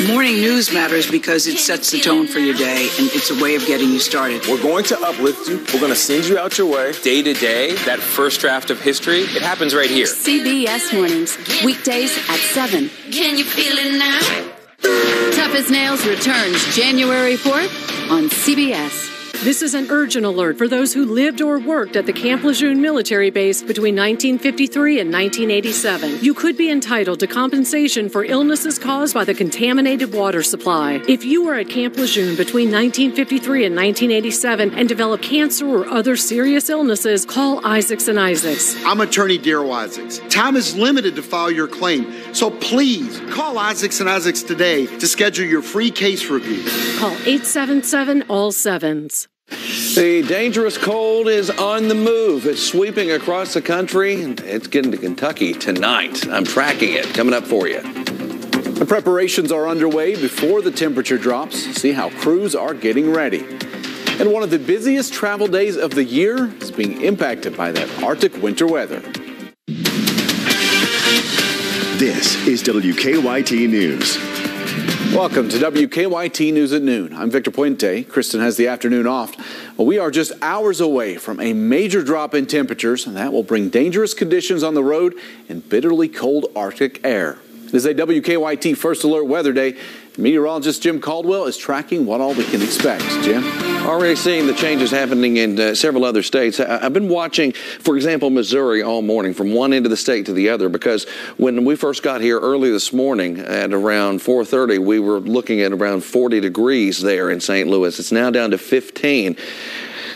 Morning news matters because it sets the tone for your day, and it's a way of getting you started. We're going to uplift you. We're going to send you out your way. Day to day, that first draft of history, it happens right here. CBS Mornings, weekdays at 7. Can you feel it now? Tough as Nails returns January 4th on CBS. This is an urgent alert for those who lived or worked at the Camp Lejeune military base between 1953 and 1987. You could be entitled to compensation for illnesses caused by the contaminated water supply. If you were at Camp Lejeune between 1953 and 1987 and developed cancer or other serious illnesses, call Isaacs and Isaacs. I'm attorney Darryl Isaacs. Time is limited to file your claim, so please call Isaacs and Isaacs today to schedule your free case review. Call 877-ALL-7s. The dangerous cold is on the move. It's sweeping across the country, and it's getting to Kentucky tonight. I'm tracking it. Coming up for you. The preparations are underway before the temperature drops. See how crews are getting ready. And one of the busiest travel days of the year is being impacted by that Arctic winter weather. This is WKYT News. Welcome to WKYT News at noon. I'm Victor Puente. Kristen has the afternoon off. Well, we are just hours away from a major drop in temperatures, and that will bring dangerous conditions on the road and bitterly cold Arctic air. It is a WKYT First Alert Weather Day. Meteorologist Jim Caldwell is tracking what all we can expect. Jim? Already seeing the changes happening in several other states. I've been watching, for example, Missouri all morning from one end of the state to the other, because when we first got here early this morning at around 4:30, we were looking at around 40 degrees there in St. Louis. It's now down to 15.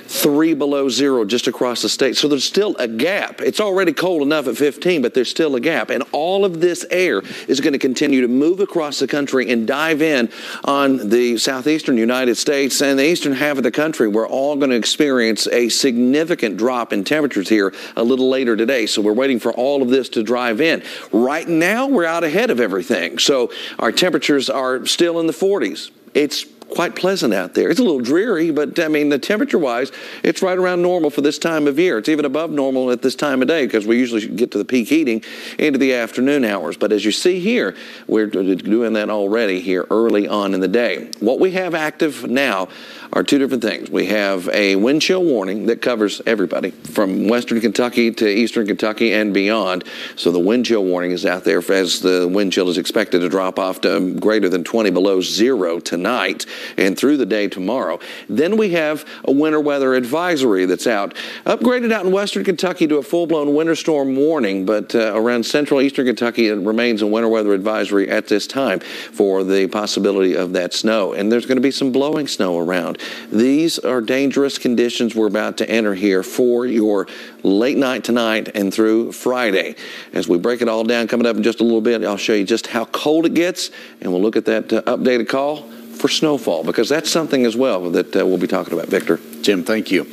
3 below zero just across the state. So there's still a gap. It's already cold enough at 15, but there's still a gap. And all of this air is going to continue to move across the country and dive in on the southeastern United States and the eastern half of the country. We're all going to experience a significant drop in temperatures here a little later today. So we're waiting for all of this to drive in. Right now, we're out ahead of everything. So our temperatures are still in the 40s. It's quite pleasant out there. It's a little dreary, but I mean, the temperature-wise, it's right around normal for this time of year. It's even above normal at this time of day because we usually get to the peak heating into the afternoon hours. But as you see here, we're doing that already here early on in the day. What we have active now are two different things. We have a wind chill warning that covers everybody from western Kentucky to eastern Kentucky and beyond. So the wind chill warning is out there as the wind chill is expected to drop off to greater than 20 below zero tonight and through the day tomorrow. Then we have a winter weather advisory that's out, upgraded out in western Kentucky to a full-blown winter storm warning, but around central eastern Kentucky it remains a winter weather advisory at this time for the possibility of that snow. And there's going to be some blowing snow around. These are dangerous conditions we're about to enter here for your late night tonight and through Friday. As we break it all down coming up in just a little bit, I'll show you just how cold it gets, and we'll look at that updated call for snowfall, because that's something as well that we'll be talking about. Victor. Jim, thank you.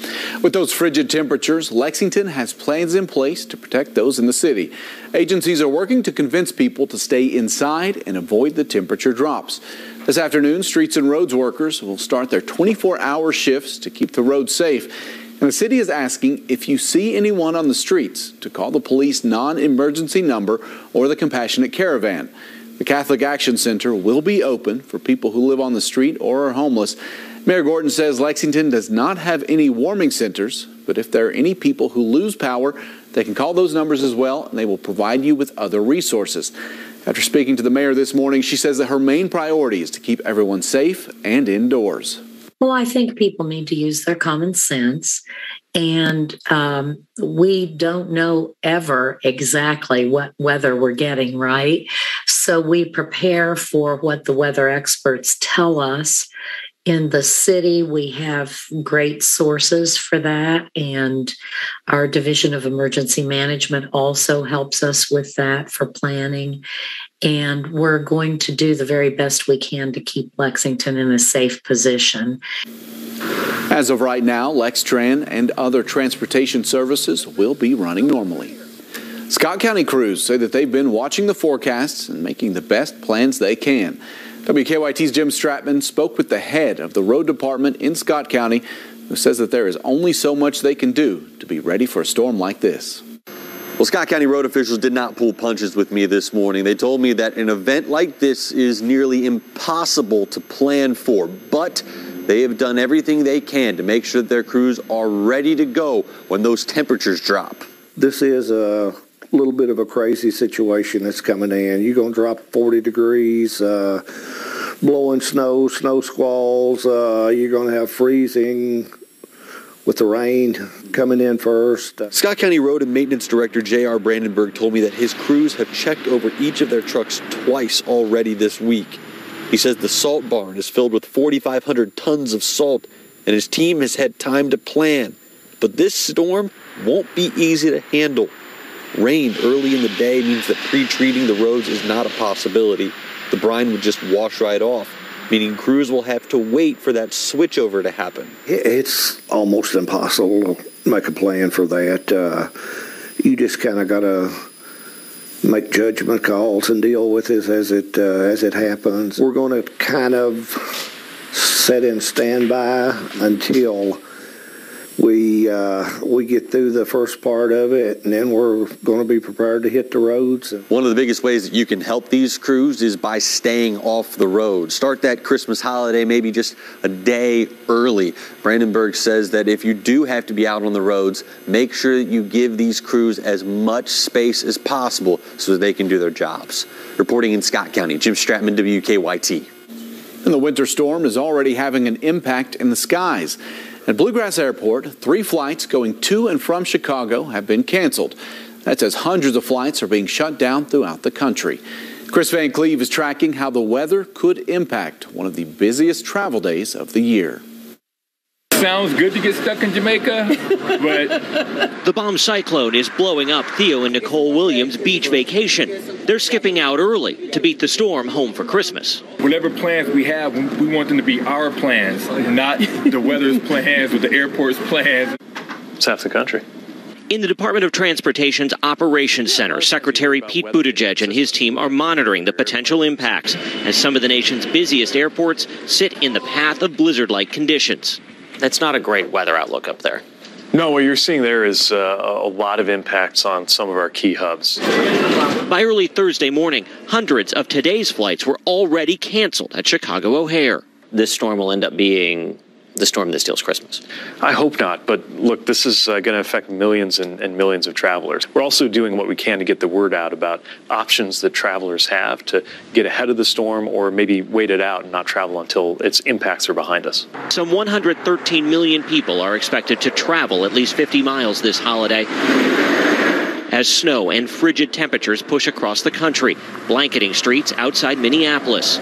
With those frigid temperatures, Lexington has plans in place to protect those in the city. Agencies are working to convince people to stay inside and avoid the temperature drops. This afternoon, streets and roads workers will start their 24-hour shifts to keep the roads safe. And the city is asking if you see anyone on the streets to call the police non-emergency number or the Compassionate Caravan. The Catholic Action Center will be open for people who live on the street or are homeless. Mayor Gordon says Lexington does not have any warming centers, but if there are any people who lose power, they can call those numbers as well, and they will provide you with other resources. After speaking to the mayor this morning, she says that her main priority is to keep everyone safe and indoors. Well, I think people need to use their common sense, and we don't know ever exactly what weather we're getting, right? So we prepare for what the weather experts tell us. In the city, we have great sources for that, and our Division of Emergency Management also helps us with that for planning. And we're going to do the very best we can to keep Lexington in a safe position. As of right now, LexTran and other transportation services will be running normally. Scott County crews say that they've been watching the forecasts and making the best plans they can. WKYT's Jim Stratman spoke with the head of the road department in Scott County, who says that there is only so much they can do to be ready for a storm like this. Well, Scott County road officials did not pull punches with me this morning. They told me that an event like this is nearly impossible to plan for, but they have done everything they can to make sure that their crews are ready to go when those temperatures drop. This is a little bit of a crazy situation that's coming in. You're going to drop 40 degrees, blowing snow squalls. You're going to have freezing with the rain coming in first. Scott County Road and Maintenance Director J.R. Brandenburg told me that his crews have checked over each of their trucks twice already this week. He says the salt barn is filled with 4,500 tons of salt, and his team has had time to plan. But this storm won't be easy to handle. Rain early in the day means that pre-treating the roads is not a possibility. The brine would just wash right off, meaning crews will have to wait for that switchover to happen. It's almost impossible to make a plan for that. You just kind of got to make judgment calls and deal with it as it happens. We're going to kind of set in standby until we get through the first part of it, and then we're going to be prepared to hit the roads. One of the biggest ways that you can help these crews is by staying off the road. Start that Christmas holiday maybe just a day early. Brandenburg says that if you do have to be out on the roads, make sure that you give these crews as much space as possible so that they can do their jobs. Reporting in Scott County, Jim Stratman, WKYT. And the winter storm is already having an impact in the skies. At Bluegrass Airport, 3 flights going to and from Chicago have been canceled. That's as hundreds of flights are being shut down throughout the country. Chris Van Cleve is tracking how the weather could impact one of the busiest travel days of the year. Sounds good to get stuck in Jamaica, but... The bomb cyclone is blowing up Theo and Nicole Williams' beach vacation. They're skipping out early to beat the storm home for Christmas. Whatever plans we have, we want them to be our plans, not the weather's plans or the airport's plans. It's half the country. In the Department of Transportation's Operations Center, Secretary Pete Buttigieg and his team are monitoring the potential impacts as some of the nation's busiest airports sit in the path of blizzard-like conditions. That's not a great weather outlook up there. No, what you're seeing there is a lot of impacts on some of our key hubs. By early Thursday morning, hundreds of today's flights were already canceled at Chicago O'Hare. This storm will end up being the storm that steals Christmas. I hope not, but look, this is going to affect millions and millions of travelers. We're also doing what we can to get the word out about options that travelers have to get ahead of the storm or maybe wait it out and not travel until its impacts are behind us. Some 113 million people are expected to travel at least 50 miles this holiday as snow and frigid temperatures push across the country, blanketing streets outside Minneapolis.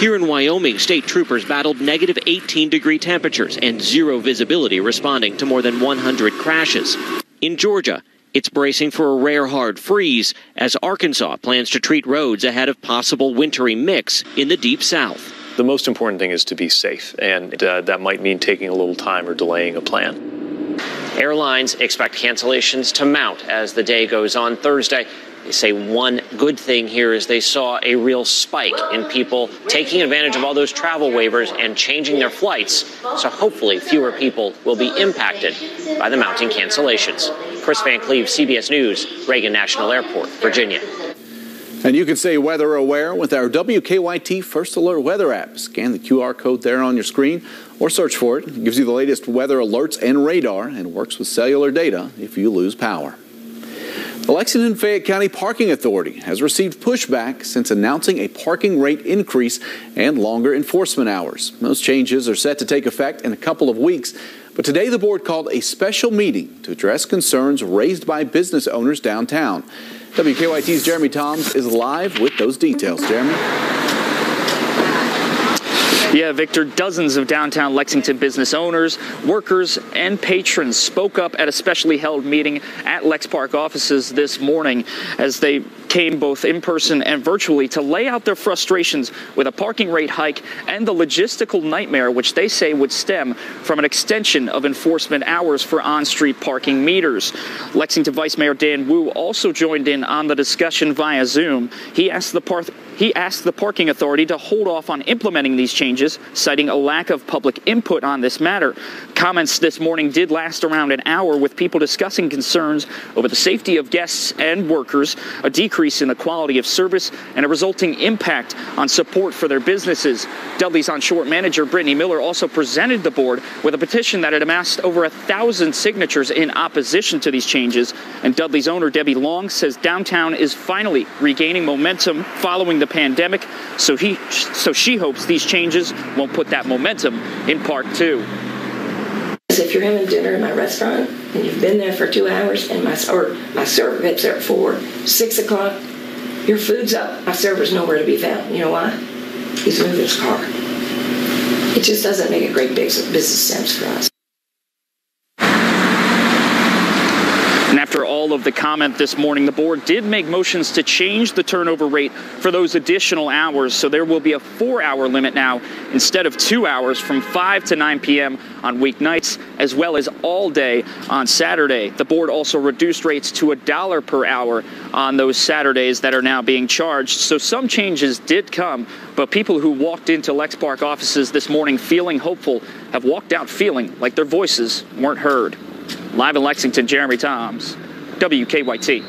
Here in Wyoming, state troopers battled negative 18-degree temperatures and zero visibility, responding to more than 100 crashes. In Georgia, it's bracing for a rare hard freeze as Arkansas plans to treat roads ahead of possible wintry mix in the Deep South. The most important thing is to be safe, and that might mean taking a little time or delaying a plan. Airlines expect cancellations to mount as the day goes on Thursday. They say one good thing here is they saw a real spike in people taking advantage of all those travel waivers and changing their flights. So hopefully fewer people will be impacted by the mounting cancellations. Chris Van Cleve, CBS News, Reagan National Airport, Virginia. And you can stay weather aware with our WKYT First Alert weather app. Scan the QR code there on your screen or search for it. It gives you the latest weather alerts and radar and works with cellular data if you lose power. The Lexington-Fayette County Parking Authority has received pushback since announcing a parking rate increase and longer enforcement hours. Those changes are set to take effect in a couple of weeks, but today the board called a special meeting to address concerns raised by business owners downtown. WKYT's Jeremy Toms is live with those details. Jeremy? Yeah, Victor, dozens of downtown Lexington business owners, workers, and patrons spoke up at a specially held meeting at Lex Park offices this morning as they came both in person and virtually to lay out their frustrations with a parking rate hike and the logistical nightmare which they say would stem from an extension of enforcement hours for on-street parking meters. Lexington Vice Mayor Dan Wu also joined in on the discussion via Zoom. He asked the parking authority to hold off on implementing these changes, citing a lack of public input on this matter. Comments this morning did last around an hour, with people discussing concerns over the safety of guests and workers, a decrease in the quality of service, and a resulting impact on support for their businesses. Dudley's on-shore manager Brittany Miller also presented the board with a petition that had amassed over 1,000 signatures in opposition to these changes. And Dudley's owner Debbie Long says downtown is finally regaining momentum following the pandemic, so she hopes these changes won't put that momentum in Park 2. If you're having dinner in my restaurant and you've been there for 2 hours and my server gets there at 4, 6 o'clock, your food's up, my server's nowhere to be found. You know why? He's moving his car. It just doesn't make a great business sense for us. And after all of the comment this morning, the board did make motions to change the turnover rate for those additional hours. So there will be a 4-hour limit now instead of 2 hours, from 5 to 9 p.m. on weeknights, as well as all day on Saturday. The board also reduced rates to $1 per hour on those Saturdays that are now being charged. So some changes did come, but people who walked into Lex Park offices this morning feeling hopeful have walked out feeling like their voices weren't heard. Live in Lexington, Jeremy Toms, WKYT.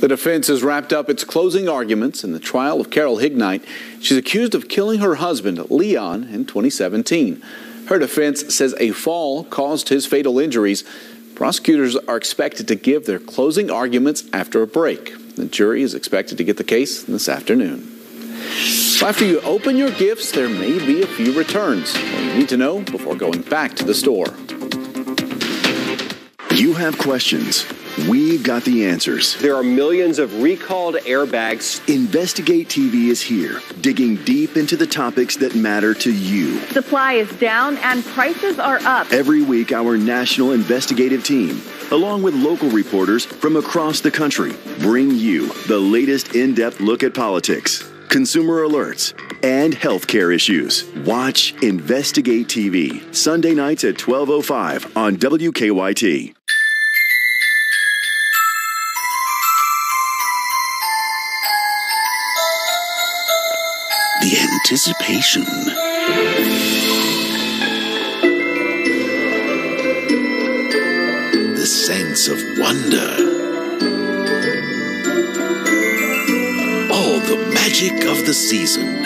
The defense has wrapped up its closing arguments in the trial of Carol Hignite. She's accused of killing her husband, Leon, in 2017. Her defense says a fall caused his fatal injuries. Prosecutors are expected to give their closing arguments after a break. The jury is expected to get the case this afternoon. After you open your gifts, there may be a few returns. What you need to know before going back to the store. You have questions. We've got the answers. There are millions of recalled airbags. Investigate TV is here, digging deep into the topics that matter to you. Supply is down and prices are up. Every week, our national investigative team, along with local reporters from across the country, bring you the latest in-depth look at politics, consumer alerts, and healthcare issues. Watch Investigate TV, Sunday nights at 12:05 on WKYT. The anticipation. The sense of wonder. All the magic of the season.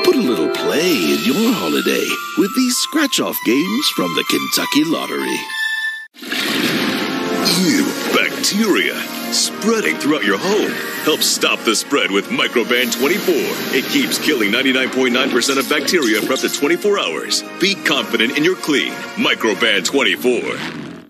Put a little play in your holiday with these scratch-off games from the Kentucky Lottery. Ew, bacteria spreading throughout your home. Help stop the spread with Microban 24. It keeps killing 99.9% of bacteria for up to 24 hours. Be confident in your clean Microban 24.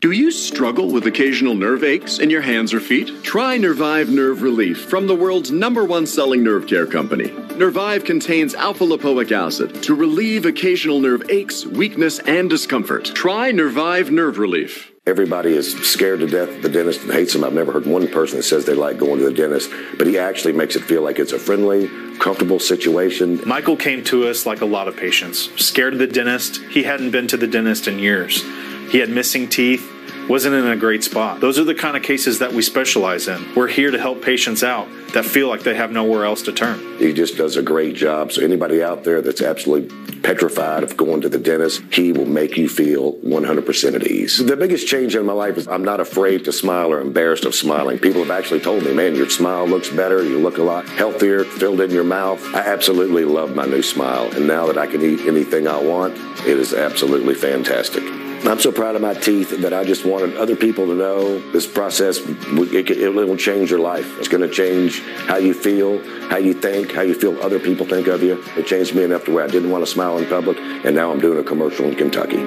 Do you struggle with occasional nerve aches in your hands or feet? Try Nervive Nerve Relief from the world's #1 selling nerve care company. Nervive contains alpha-lipoic acid to relieve occasional nerve aches, weakness, and discomfort. Try Nervive Nerve Relief. Everybody is scared to death of the dentist and hates him. I've never heard one person that says they like going to the dentist, but he actually makes it feel like it's a friendly, comfortable situation. Michael came to us like a lot of patients, scared of the dentist. He hadn't been to the dentist in years. He had missing teeth, wasn't in a great spot. Those are the kind of cases that we specialize in. We're here to help patients out that feel like they have nowhere else to turn. He just does a great job. So anybody out there that's absolutely petrified of going to the dentist, he will make you feel 100% at ease. The biggest change in my life is I'm not afraid to smile or embarrassed of smiling. People have actually told me, man, your smile looks better. You look a lot healthier, filled in your mouth. I absolutely love my new smile. And now that I can eat anything I want, it is absolutely fantastic. I'm so proud of my teeth that I just wanted other people to know this process, it will change your life. It's going to change how you feel, how you think, how you feel other people think of you. It changed me enough to where I didn't want to smile in public, and now I'm doing a commercial in Kentucky.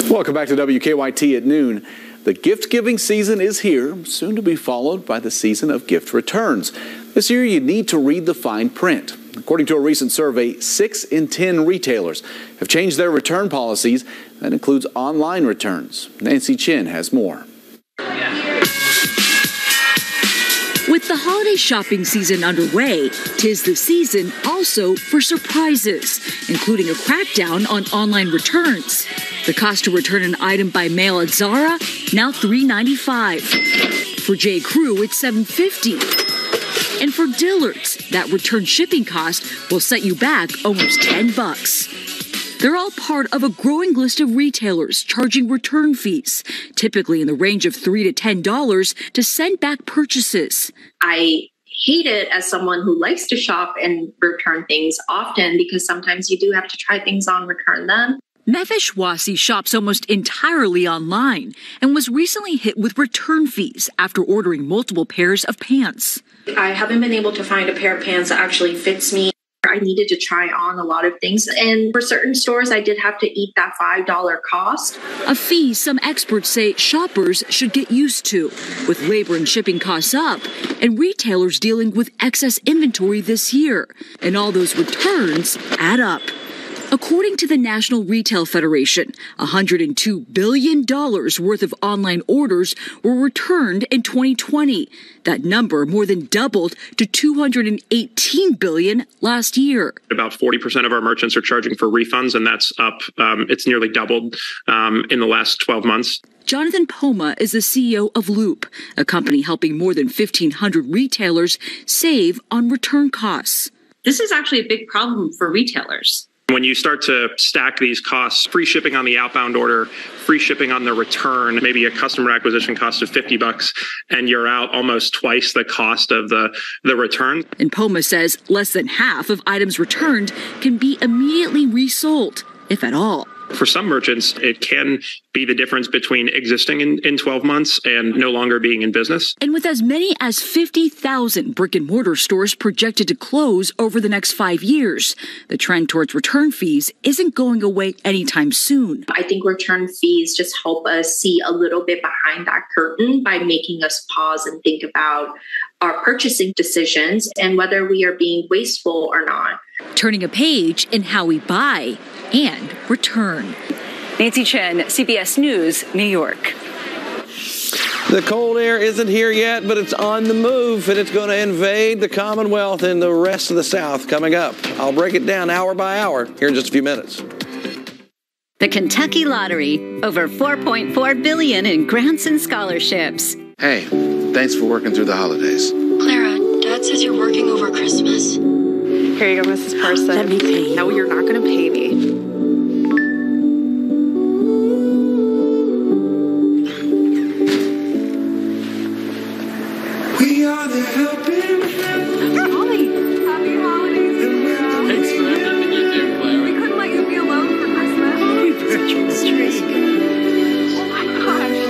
Welcome back to WKYT at noon. The gift-giving season is here, soon to be followed by the season of gift returns. This year, you need to read the fine print. According to a recent survey, 6 in 10 retailers have changed their return policies. That includes online returns. Nancy Chin has more. With the holiday shopping season underway, 'tis the season also for surprises, including a crackdown on online returns. The cost to return an item by mail at Zara, now $3.95. For J. Crew, it's $7.50. And for Dillard's, that return shipping cost will set you back almost $10. They're all part of a growing list of retailers charging return fees, typically in the range of $3 to $10 to send back purchases. I hate it as someone who likes to shop and return things often because sometimes you do have to try things on, return them. Mefesh Wasi shops almost entirely online and was recently hit with return fees after ordering multiple pairs of pants. I haven't been able to find a pair of pants that actually fits me. I needed to try on a lot of things. And for certain stores, I did have to eat that $5 cost. A fee some experts say shoppers should get used to, with labor and shipping costs up and retailers dealing with excess inventory this year. And all those returns add up. According to the National Retail Federation, $102 billion worth of online orders were returned in 2020. That number more than doubled to $218 billion last year. About 40% of our merchants are charging for refunds, and that's up. It's nearly doubled in the last 12 months. Jonathan Poma is the CEO of Loop, a company helping more than 1,500 retailers save on return costs. This is actually a big problem for retailers. When you start to stack these costs, free shipping on the outbound order, free shipping on the return, maybe a customer acquisition cost of $50, and you're out almost twice the cost of the return. And Poma says less than half of items returned can be immediately resold, if at all. For some merchants, it can be the difference between existing in 12 months and no longer being in business. And with as many as 50,000 brick and mortar stores projected to close over the next 5 years, the trend towards return fees isn't going away anytime soon. I think return fees just help us see a little bit behind that curtain by making us pause and think about our purchasing decisions and whether we are being wasteful or not. Turning a page in how we buy and return. Nancy Chen, CBS News, New York. The cold air isn't here yet, but it's on the move, and it's going to invade the Commonwealth and the rest of the South coming up. I'll break it down hour by hour here in just a few minutes. The Kentucky Lottery, over $4.4 billion in grants and scholarships. Hey, thanks for working through the holidays. Clara, Dad says you're working over Christmas. Here you go, Mrs. Parson. Let me pay you. No, you're not going to pay me. We are the helping. Holly, happy holidays. Thanks for everything you do, Clara. We couldn't let you be alone for Christmas. Christmas tree. Oh my gosh,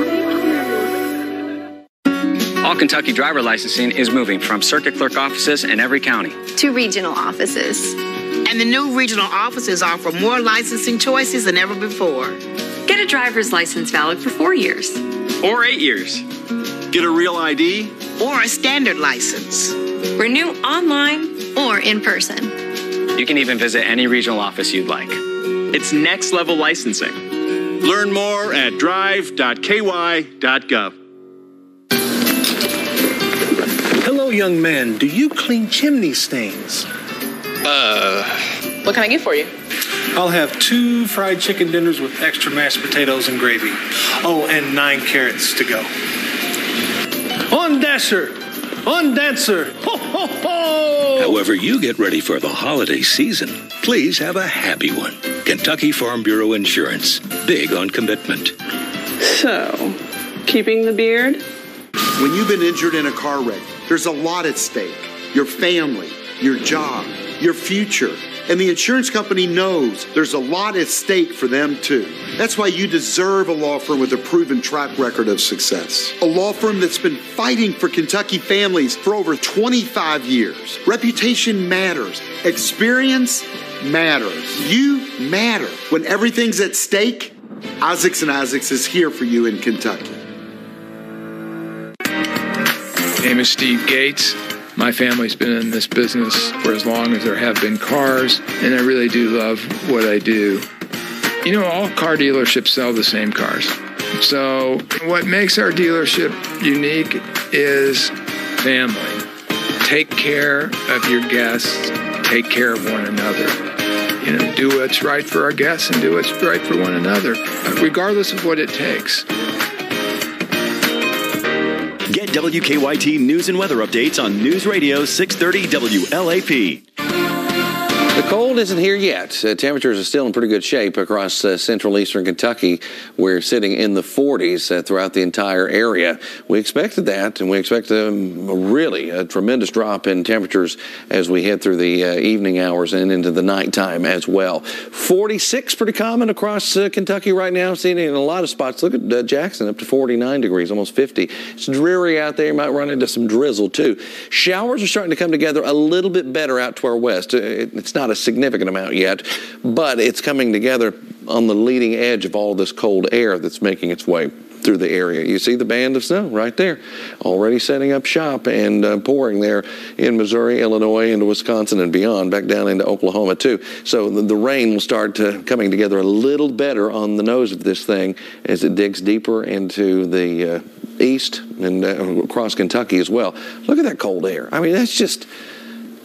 thank you. All Kentucky driver licensing is moving from circuit clerk offices in every county to regional offices. And the new regional offices offer more licensing choices than ever before. Get a driver's license valid for 4 years. or 8 years. Get a real ID or a standard license. Renew online or in person. You can even visit any regional office you'd like. It's next level licensing. Learn more at drive.ky.gov. Hello, young man. Do you clean chimney stains? What can I get for you? I'll have 2 fried chicken dinners with extra mashed potatoes and gravy. Oh, and 9 carrots to go. On Dasher! On Dancer! Ho, ho, ho! However you get ready for the holiday season, please have a happy one. Kentucky Farm Bureau Insurance. Big on commitment. So, keeping the beard? When you've been injured in a car wreck, there's a lot at stake. Your family, your job, your future. And the insurance company knows there's a lot at stake for them too. That's why you deserve a law firm with a proven track record of success. A law firm that's been fighting for Kentucky families for over 25 years. Reputation matters. Experience matters. You matter. When everything's at stake, Isaacs & Isaacs is here for you in Kentucky. My name is Steve Gates. My family's been in this business for as long as there have been cars, and I really do love what I do. You know, all car dealerships sell the same cars. So what makes our dealership unique is family. Take care of your guests, take care of one another. You know, do what's right for our guests and do what's right for one another, regardless of what it takes. Get WKYT news and weather updates on News Radio 630 WLAP. The cold isn't here yet. Temperatures are still in pretty good shape across central eastern Kentucky. We're sitting in the 40s throughout the entire area. We expected that, and we expect a tremendous drop in temperatures as we head through the evening hours and into the nighttime as well. 46 pretty common across Kentucky right now. Seeing it in a lot of spots. Look at Jackson, up to 49 degrees, almost 50. It's dreary out there. You might run into some drizzle too. Showers are starting to come together a little bit better out to our west. It's not a significant amount yet, but it's coming together on the leading edge of all this cold air that's making its way through the area. You see the band of snow right there, already setting up shop and pouring there in Missouri, Illinois, into Wisconsin and beyond, back down into Oklahoma too. So the rain will start coming together a little better on the nose of this thing as it digs deeper into the east and across Kentucky as well. Look at that cold air. I mean, that's just,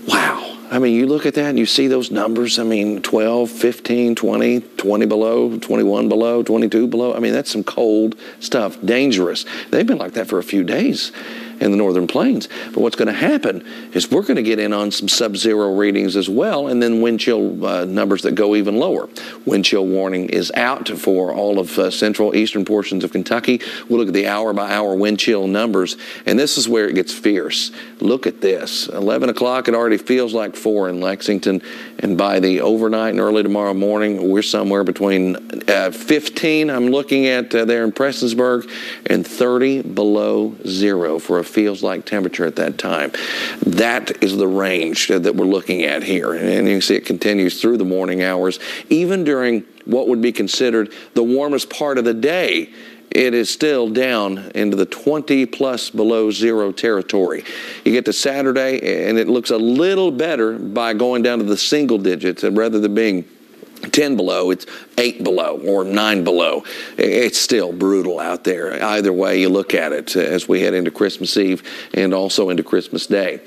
wow. I mean, you look at that and you see those numbers. I mean, 12, 15, 20, 20 below, 21 below, 22 below. I mean, that's some cold stuff, dangerous. They've been like that for a few days in the northern plains. But what's going to happen is we're going to get in on some sub-zero readings as well, and then wind chill numbers that go even lower. Wind chill warning is out for all of central eastern portions of Kentucky. We'll look at the hour-by-hour wind chill numbers, and this is where it gets fierce. Look at this. 11 o'clock, it already feels like 4 in Lexington, and by the overnight and early tomorrow morning, we're somewhere between 15, I'm looking at there in Prestonsburg, and 30 below zero for a feels like temperature at that time. That is the range that we're looking at here. And you can see it continues through the morning hours. Even during what would be considered the warmest part of the day, it is still down into the 20 plus below zero territory. You get to Saturday and it looks a little better by going down to the single digits, and rather than being 10 below, it's 8 below or 9 below. It's still brutal out there. Either way you look at it as we head into Christmas Eve and also into Christmas Day.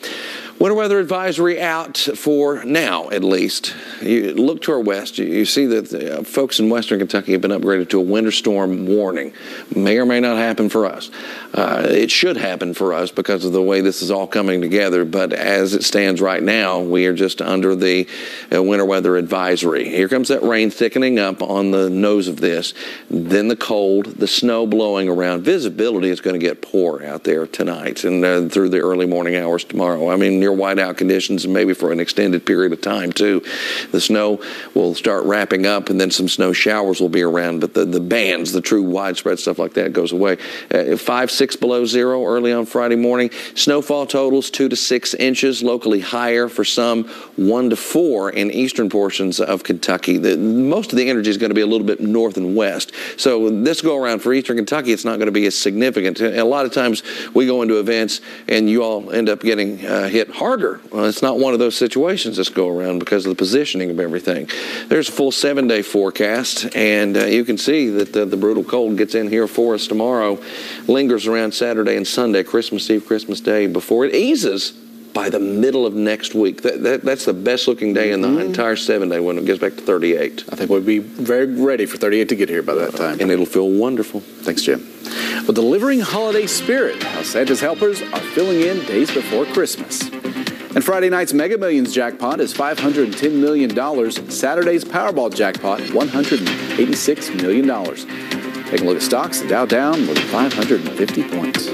Winter weather advisory out for now, at least. You look to our west, you see that folks in western Kentucky have been upgraded to a winter storm warning. May or may not happen for us. It should happen for us because of the way this is all coming together, but as it stands right now, we are just under the winter weather advisory. Here comes that rain thickening up on the nose of this, then the cold, the snow blowing around. Visibility is going to get poor out there tonight and through the early morning hours tomorrow. I mean, near whiteout conditions and maybe for an extended period of time too. The snow will start wrapping up and then some snow showers will be around, but the bands, the true widespread stuff like that goes away. 5, 6 below zero early on Friday morning. Snowfall totals 2 to 6 inches, locally higher for some, 1 to 4 in eastern portions of Kentucky. Most of the energy is going to be a little bit north and west. So this go around for eastern Kentucky, it's not going to be as significant. A lot of times we go into events and you all end up getting hit harder. Well, it's not one of those situations this go around because of the positioning of everything. There's a full 7-day forecast, and you can see that the brutal cold gets in here for us tomorrow, lingers around Saturday and Sunday, Christmas Eve, Christmas Day, before it eases by the middle of next week. That's the best looking day in the entire 7-day when it gets back to 38. I think we'll be very ready for 38 to get here by that time. And it'll feel wonderful. Thanks, Jim. Well, delivering holiday spirit, how Santa's helpers are filling in days before Christmas. And Friday night's Mega Millions jackpot is $510 million. Saturday's Powerball jackpot, $186 million. Taking a look at stocks, the Dow down more than 550 points.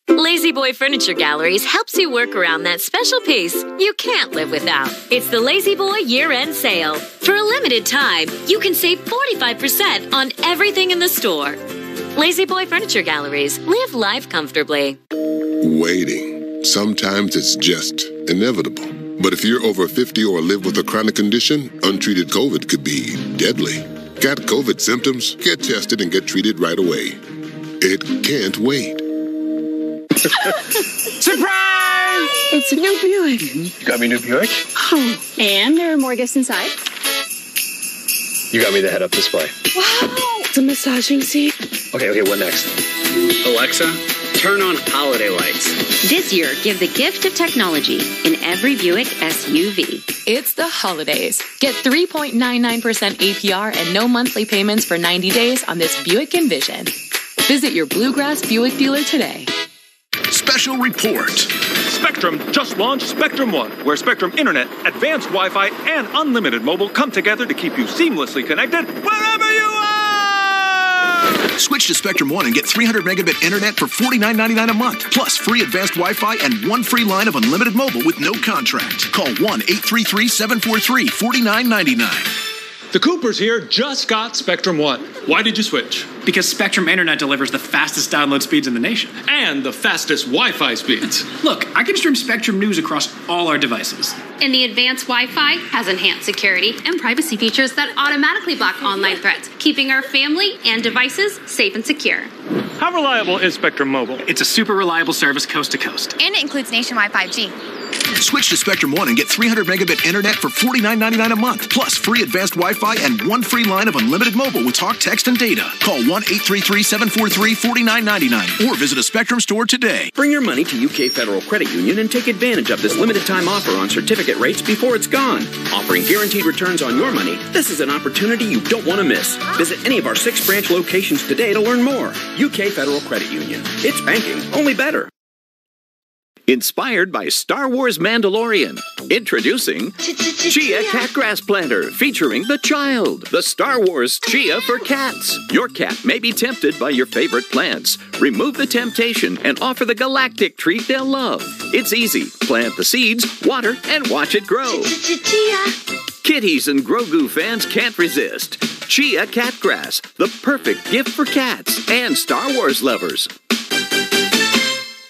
Lazy Boy Furniture Galleries helps you work around that special piece you can't live without. It's the Lazy Boy year-end sale. For a limited time, you can save 45% on everything in the store. Lazy Boy Furniture Galleries. Live life comfortably. Waiting. Sometimes it's just inevitable. But if you're over 50 or live with a chronic condition, untreated COVID could be deadly. Got COVID symptoms? Get tested and get treated right away. It can't wait. Surprise! It's a new Buick. You got me a new Buick? Oh, and there are more gifts inside. You got me the head-up display. Wow! It's a massaging seat. Okay, what next? Alexa, turn on holiday lights. This year, give the gift of technology in every Buick SUV. It's the holidays. Get 3.99% APR and no monthly payments for 90 days on this Buick Envision. Visit your Bluegrass Buick dealer today. Special report. Spectrum just launched Spectrum One, where Spectrum Internet, advanced Wi-Fi, and unlimited mobile come together to keep you seamlessly connected wherever you are! Switch to Spectrum One and get 300 megabit internet for $49.99 a month, plus free advanced Wi-Fi and one free line of unlimited mobile with no contract. Call 1-833-743-4999. The Coopers here just got Spectrum One. Why did you switch? Because Spectrum Internet delivers the fastest download speeds in the nation. And the fastest Wi-Fi speeds. Look, I can stream Spectrum News across all our devices. And the advanced Wi-Fi has enhanced security and privacy features that automatically block online threats, keeping our family and devices safe and secure. How reliable is Spectrum Mobile? It's a super reliable service coast to coast. And it includes nationwide 5G. Switch to Spectrum One and get 300 megabit internet for $49.99 a month, plus free advanced Wi-Fi and one free line of unlimited mobile with talk, text, and data. Call 1-833-743-4999 or visit a Spectrum store today. Bring your money to UK Federal Credit Union and take advantage of this limited time offer on certificate rates before it's gone. Offering guaranteed returns on your money, this is an opportunity you don't want to miss. Visit any of our 6 branch locations today to learn more. UK Federal Credit Union. It's banking, only better. Inspired by Star Wars Mandalorian. Introducing Chia Cat Grass Planter, featuring the child. The Star Wars Chia for cats. Your cat may be tempted by your favorite plants. Remove the temptation and offer the galactic treat they'll love. It's easy. Plant the seeds, water, and watch it grow. Kitties and Grogu fans can't resist. Chia Cat Grass, the perfect gift for cats and Star Wars lovers.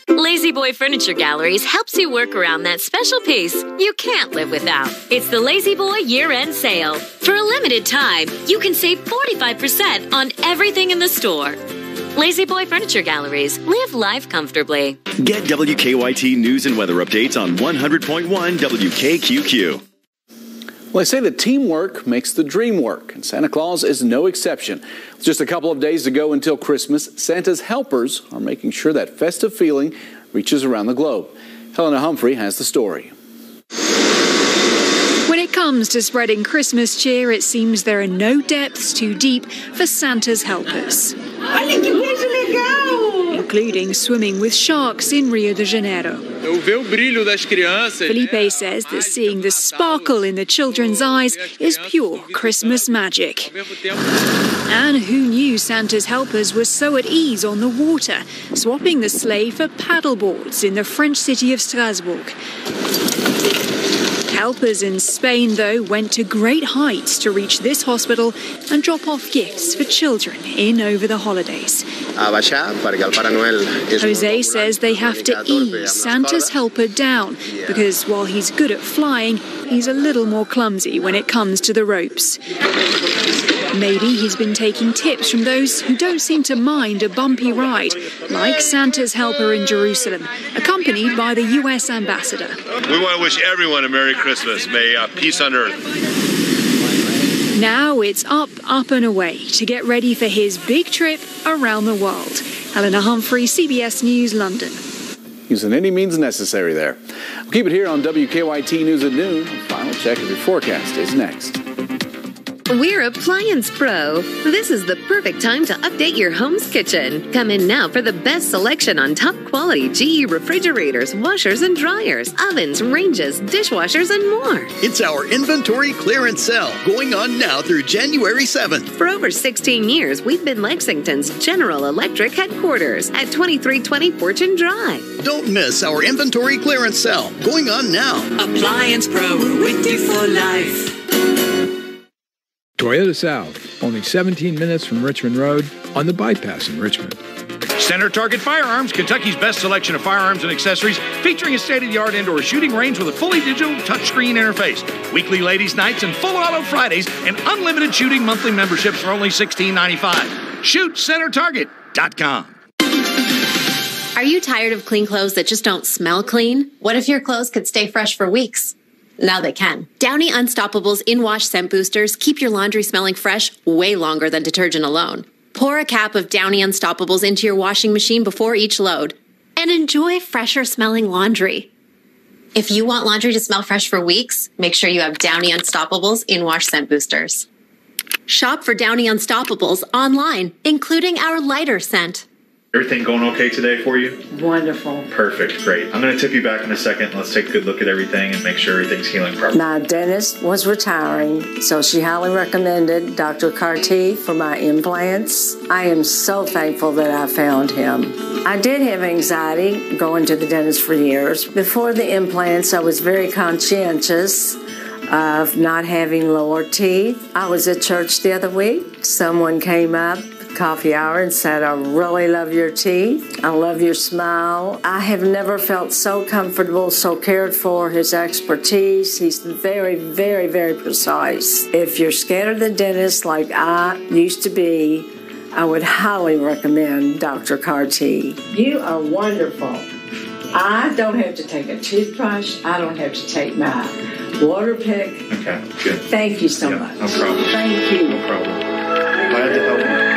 Lazy Boy Furniture Galleries helps you work around that special piece you can't live without. It's the Lazy Boy year-end sale. For a limited time, you can save 45% on everything in the store. Lazy Boy Furniture Galleries. Live life comfortably. Get WKYT news and weather updates on 100.1 WKQQ. Well, they say that teamwork makes the dream work, and Santa Claus is no exception. Just a couple of days to go until Christmas, Santa's helpers are making sure that festive feeling reaches around the globe. Helena Humphrey has the story. When it comes to spreading Christmas cheer, it seems there are no depths too deep for Santa's helpers. Including swimming with sharks in Rio de Janeiro. Felipe says that seeing the sparkle in the children's eyes is pure Christmas magic. And who knew Santa's helpers were so at ease on the water, swapping the sleigh for paddleboards in the French city of Strasbourg. Helpers in Spain, though, went to great heights to reach this hospital and drop off gifts for children in over the holidays. Jose says they have to ease Santa's helper down because while he's good at flying, he's a little more clumsy when it comes to the ropes. Maybe he's been taking tips from those who don't seem to mind a bumpy ride, like Santa's helper in Jerusalem, accompanied by the U.S. ambassador. We want to wish everyone a Merry Christmas. May peace on earth. Now it's up, and away to get ready for his big trip around the world. Helena Humphrey, CBS News, London. Using any means necessary there. We'll keep it here on WKYT News at noon. A final check of your forecast is next. We're Appliance Pro. This is the perfect time to update your home's kitchen. Come in now for the best selection on top quality GE refrigerators, washers and dryers, ovens, ranges, dishwashers, and more. It's our inventory clearance sale going on now through January 7th. For over 16 years, we've been Lexington's General Electric headquarters at 2320 Fortune Drive. Don't miss our inventory clearance sale going on now. Appliance Pro, we're with you for life. Toyota South, only 17 minutes from Richmond Road on the bypass in Richmond. Center Target Firearms, Kentucky's best selection of firearms and accessories, featuring a state-of-the-art indoor shooting range with a fully digital touchscreen interface. Weekly ladies' nights and full auto Fridays, and unlimited shooting monthly memberships for only $16.95. ShootCenterTarget.com. Are you tired of clean clothes that just don't smell clean? What if your clothes could stay fresh for weeks? Now they can. Downy Unstoppable's in-wash scent boosters keep your laundry smelling fresh way longer than detergent alone. Pour a cap of Downy Unstoppables into your washing machine before each load and enjoy fresher smelling laundry. If you want laundry to smell fresh for weeks, make sure you have Downy Unstoppables in-wash scent boosters. Shop for Downy Unstoppables online, including our lighter scent. Everything going okay today for you? Wonderful. Perfect, great. I'm going to tip you back in a second. Let's take a good look at everything and make sure everything's healing properly. My dentist was retiring, so she highly recommended Dr. WKYT for my implants. I am so thankful that I found him. I did have anxiety going to the dentist for years. Before the implants, I was very conscientious of not having lower teeth. I was at church the other week. Someone came up, coffee hour, and said, I really love your teeth. I love your smile. I have never felt so comfortable, so cared for. His expertise, he's very, very, very precise. If you're scared of the dentist like I used to be, I would highly recommend Dr. WKYT. You are wonderful. I don't have to take a toothbrush. I don't have to take my water pick. Okay, good. Thank you so much. No problem. Thank you. No problem. Glad to help you.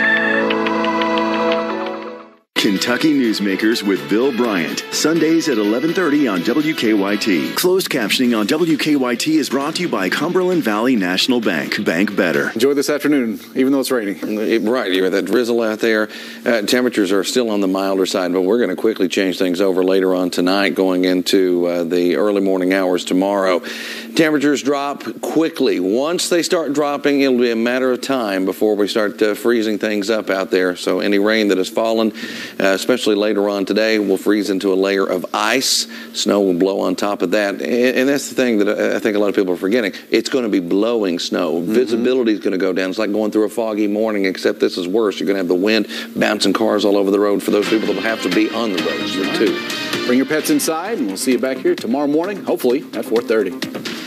Kentucky Newsmakers with Bill Bryant. Sundays at 11:30 on WKYT. Closed captioning on WKYT is brought to you by Cumberland Valley National Bank. Bank better. Enjoy this afternoon, even though it's raining. Right, you have that drizzle out there. Temperatures are still on the milder side, but we're going to quickly change things over later on tonight, going into the early morning hours tomorrow. Temperatures drop quickly. Once they start dropping, it'll be a matter of time before we start freezing things up out there. So any rain that has fallen, especially later on today, will freeze into a layer of ice. Snow will blow on top of that. And that's the thing that I think a lot of people are forgetting. It's going to be blowing snow. Visibility is going to go down. It's like going through a foggy morning, except this is worse. You're going to have the wind bouncing cars all over the road for those people that will have to be on the roads too. Bring your pets inside, and we'll see you back here tomorrow morning, hopefully at 4:30.